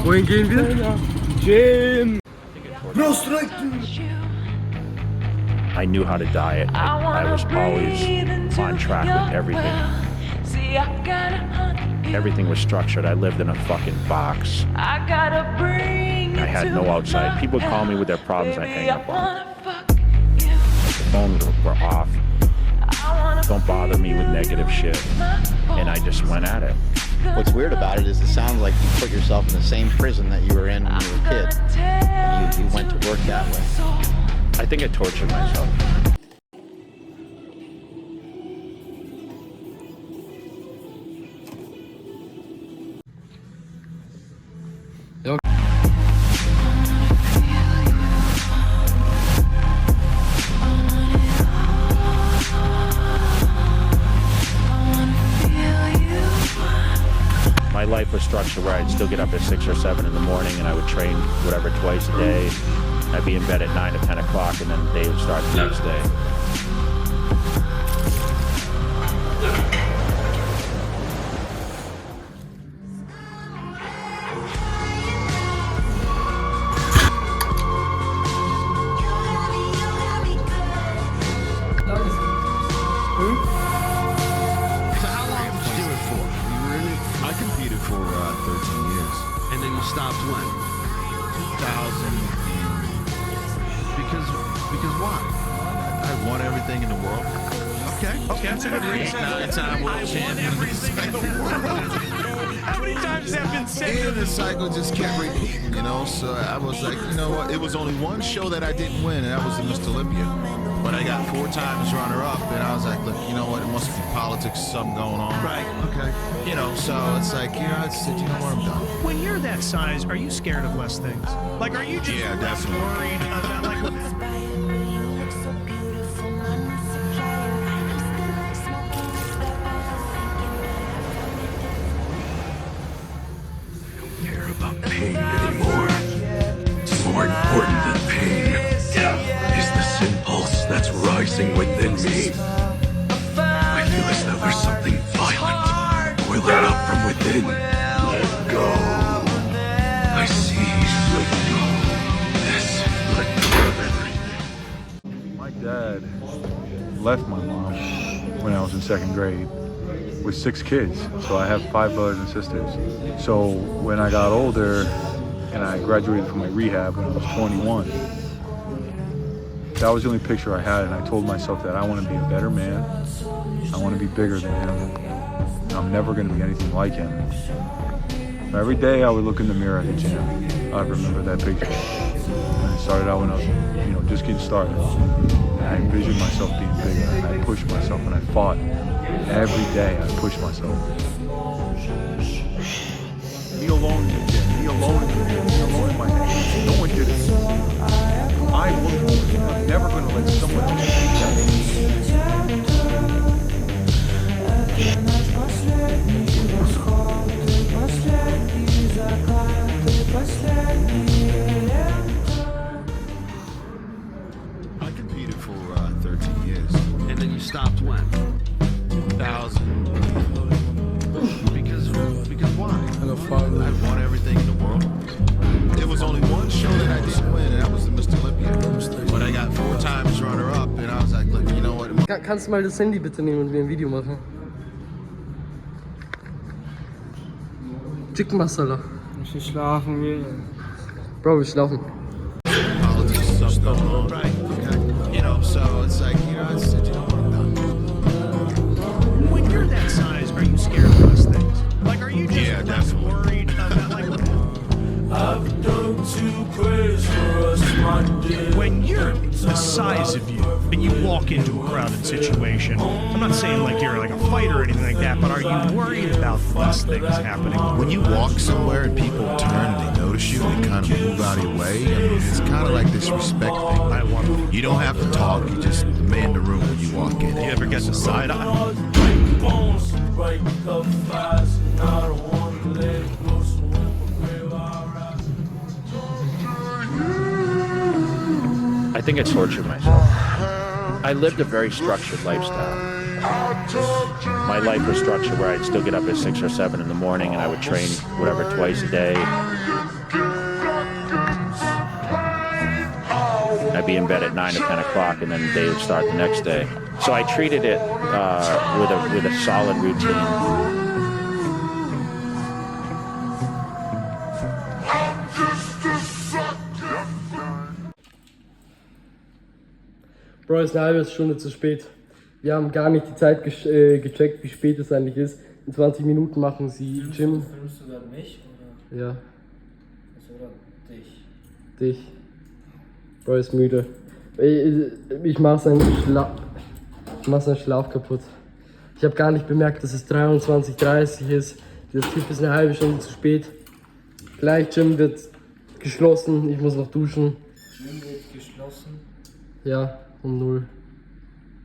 Wohin gehen wir? Gym. I knew how to diet. I was always on track with everything. Everything was structured. I lived in a fucking box. I had no outside. People would call me with their problems, I'd hang up on them. The phones were off. Don't bother me with negative shit. And I just went at it. What's weird about it is it sounds like you put yourself in the same prison that you were in when you were a kid. And you went to work that way. I think I tortured myself. My life was structured where I'd still get up at 6 or 7 in the morning and I would train whatever twice a day. I'd be in bed at 9 or 10 o'clock and then the day would start the next day. I competed for 13 years. And then you stopped when? 2000. Because why? I won everything in the world. Okay, that's a good reason. Nine-time world champion. How many times has that been said? And the cycle just kept repeating, you know. So I was like, you know what? It was only one show that I didn't win, and that was the Mr. Olympia. But I got 4 times runner-up, and I was like, look, you know what? It must be politics, something going on. Right. Okay. You know, so it's like, you know, it's, you know what, I'm done. When you're that size, are you scared of less things? Like, are you just definitely worried about, like, Care about pain anymore. It's more important than pain is this impulse that's rising within me. I feel as though there's something violent boiling up from within. Let go. I see. Let go. Yes, let go of everything. My dad left my mom when I was in 2nd grade with 6 kids. So I have 5 brothers and sisters. So when I got older and I graduated from my rehab when I was 21, that was the only picture I had, and I told myself that I want to be a better man. I want to be bigger than him. I'm never going to be anything like him. So every day I would look in the mirror at the gym. I remember that picture. And I started out when I was, just getting started. And I envisioned myself being bigger, and I pushed myself, and I fought. Every day I pushed myself. Me alone in the gym, me alone in the gym, me alone in my head. No one did it. I worked for it. I'm never going to let someone else take that. I competed for 13 years. And then you stopped when? 2000. Because why? I won everything in the world. It was only one show that I didn't win, and that was the Mr. Olympia. But I got 4 times runner-up, and I was like, look, you know what? Kannst du mal das Handy bitte nehmen und wir ein Video machen? Chicken Masala. Ich will schlafen gehen. Bro, wir schlafen. Politics, something going on. Right, okay. You know, so it's like, you know, it's, you know what, I'm done. when you're that size, are you scared of less things? Like, are you just less definitely. worried about, like, when you're the size of you and you walk into a crowded situation, I'm not saying like you're like a fighter or anything like that, but are you worried about less things happening? When you walk somewhere and people turn and they notice you and they kind of move out of your way, I mean, it's kind of like this respect thing. I love it. You don't have to talk, you just demand the room when you walk in. You ever get the side eye? I think I tortured myself. I lived a very structured lifestyle. My life was structured where I'd still get up at 6 or 7 in the morning and I would train whatever twice a day. I'd be in bed at 9 or 10 o'clock, and then the day would start the next day. So I treated it with a solid routine. Bro, es ist eine halbe Stunde zu spät. Wir haben gar nicht die Zeit gecheckt, wie spät es eigentlich ist. In 20 Minuten machen sie Gym. Filmst du gerade mich oder? Ja, Oder dich? dich. Bro ist müde. Ich mach seinen Schlaf kaputt. Ich habe gar nicht bemerkt, dass es 23:30 ist. Dieser Typ ist eine halbe Stunde zu spät. Gleich Gym wird geschlossen. Ich muss noch duschen. Gym wird geschlossen. Ja, um 0.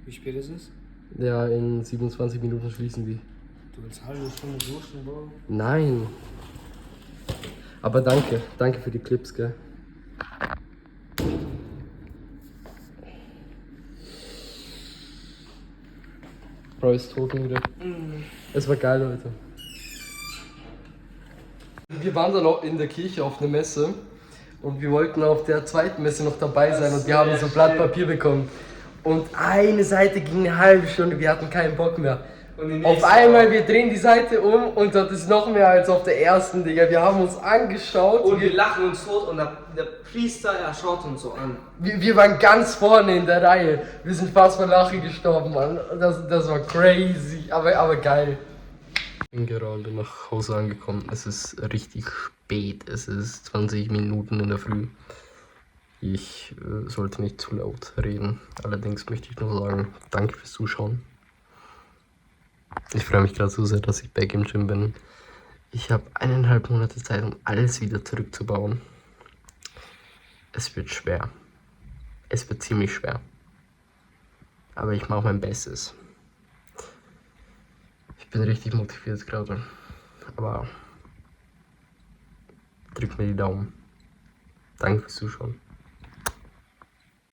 Wie spät ist es? Ja, in 27 Minuten schließen die. Du willst eine halbe Stunde duschen, Bro? Nein. Aber danke. Danke für die Clips, gell. Bro ist todmüde. Es war geil, Leute. Wir waren dann auch in der Kirche auf einer Messe und wir wollten auf der zweiten Messe noch dabei sein und wir haben so ein Blatt Papier bekommen. Und eine Seite ging eine halbe Stunde, wir hatten keinen Bock mehr. Auf einmal, wir drehen die Seite um und das ist noch mehr als auf der ersten, Digga. Wir haben uns angeschaut. Und wir lachen uns tot und der Priester, er schaut uns so an. Wir waren ganz vorne in der Reihe. Wir sind fast vor Lachen gestorben, Mann. Das war crazy, aber geil. Ich bin gerade nach Hause angekommen. Es ist richtig spät. Es ist 20 Minuten in der Früh. Ich sollte nicht zu laut reden. Allerdings möchte ich nur sagen, danke fürs Zuschauen. Ich freue mich gerade so sehr, dass ich back im Gym bin. Ich habe 1,5 Monate Zeit, um alles wieder zurückzubauen. Es wird schwer. Es wird ziemlich schwer. Aber ich mache mein Bestes. Ich bin richtig motiviert gerade. Aber drückt mir die Daumen. Danke fürs Zuschauen.